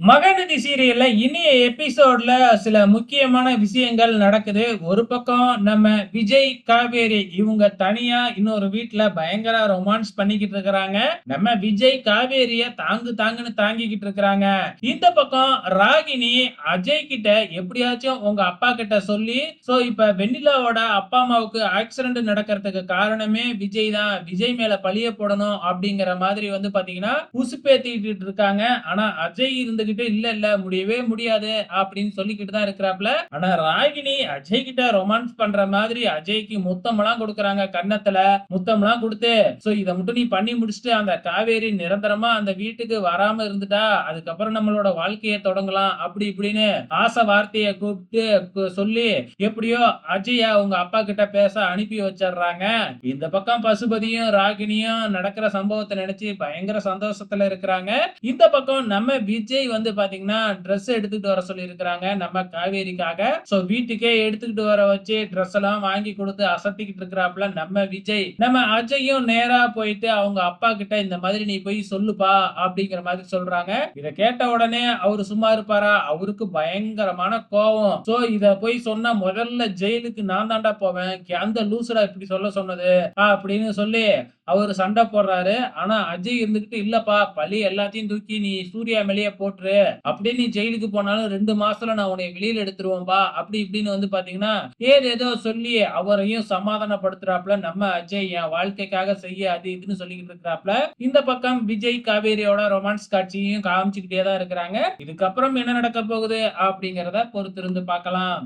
மகநதி சீரியல்ல இனிய எபிசோட்ல சில முக்கியமான விஷயங்கள் நடக்குது. ஒரு பக்கம் நம்ம விஜய், காவேரி இவங்க தனியா இன்னொரு வீட்ல பயங்கர ரொமான்ஸ் பண்ணிக்கிட்டு இருக்கிறாங்க. நம்ம விஜய் காவேரிய தாங்கு தாங்குன்னு தாங்கிக்கிட்டு இருக்கிறாங்க. இந்த பக்கம் ராகினி அஜய் கிட்ட எப்படியாச்சும் உங்க அப்பா கிட்ட சொல்லி இப்ப வெண்ணிலாவோட அப்பா அம்மாவுக்கு ஆக்சிடென்ட் நடக்கிறதுக்கு காரணமே விஜய் தான். விஜய் மேல பழிய போடணும் அப்படிங்கிற மாதிரி பாத்தீங்கன்னா உசுப்பேத்திட்டு இருக்காங்க. ஆனா அஜய் இருந்துகிட்டு இல்ல இல்ல முடியவே முடியாது அப்படின்னு சொல்லிக்கிட்டு தான் இருக்கிறாப்ல. ஆனா ராகினி அஜய் கிட்ட ரொமான்ஸ் பண்ற மாதிரி அஜய்க்கு முத்தம்லாம் கொடுக்கறாங்க. கன்னத்துல முத்தம்லாம் கொடுத்து இத மட்டும் நீ பண்ணி முடிச்சுட்டு அந்த காவேரி நிரந்தரமா அந்த வீட்டுக்கு வராம இருந்துட்டா அதுக்கப்புறம் நம்மளோட வாழ்க்கையை தொடங்கலாம் அப்படி இப்படின்னு ஆசை வார்த்தையை கூப்பிட்டு சொல்லி எப்படியோ அஜய உங்க அப்பா கிட்ட பேச அனுப்பி வச்சிடுறாங்க. இந்த பக்கம் பசுபதியும் ராகினியும் நடக்கிற சம்பவத்தை நினைச்சு பயங்கர சந்தோஷத்துல இருக்கிறாங்க. இந்த பக்கம் நம்ம விஜய் பாத்தீங்கன்னா ட்ரெஸ் எடுத்துட்டு வர சொல்லி இருக்கிறாங்க நம்ம காவேரிக்காக. வீட்டுக்கே எடுத்துக்கிட்டு வர வச்சு ட்ரெஸ் எல்லாம் வாங்கி கொடுத்து அசத்திக்கிட்டு இருக்கிறாப்ல நம்ம விஜய். நம்ம அஜயும் நேரா போயிட்டு அவங்க அப்பா கிட்ட இந்த மாதிரி நீ போய் சொல்லுப்பா அப்படிங்கிற மாதிரி சொல்றாங்க. இத கேட்ட உடனே அவரு சும்மா இருப்பாரா? அவருக்கு பயங்கரமான கோவம். இத போய் சொன்னா முதல்ல ஜெயிலுக்கு நான் தாண்டா போவேன். அந்த லூசுடா இப்படி சொல்ல சொன்னது அப்படின்னு சொல்லி அவரு சண்டை போடுறாரு. ஆனா அஜய் இருந்துகிட்டு இல்லப்பா பழி எல்லாத்தையும் தூக்கி நீ சூர்யா மேலேயே போட்டுரு. அப்படியே நீ ஜெயிலுக்கு போனாலும் 2 மாசத்துல நான் உன்னை வெளியில எடுத்துருவோம்பா அப்படி இப்படின்னு பாத்தீங்கன்னா ஏதேதோ சொல்லி அவரையும் சமாதானப்படுத்துறாப்ல நம்ம அஜய். என் வாழ்க்கைக்காக செய்ய அது இதுன்னு சொல்லிக்கிட்டு இருக்கிறாப்ல. இந்த பக்கம் விஜய் காவேரியோட ரொமான்ஸ் காட்சியும் காமிச்சுக்கிட்டே தான் இருக்கிறாங்க. இதுக்கப்புறம் என்ன நடக்க போகுது அப்படிங்கறத பொறுத்திருந்து பார்க்கலாம்.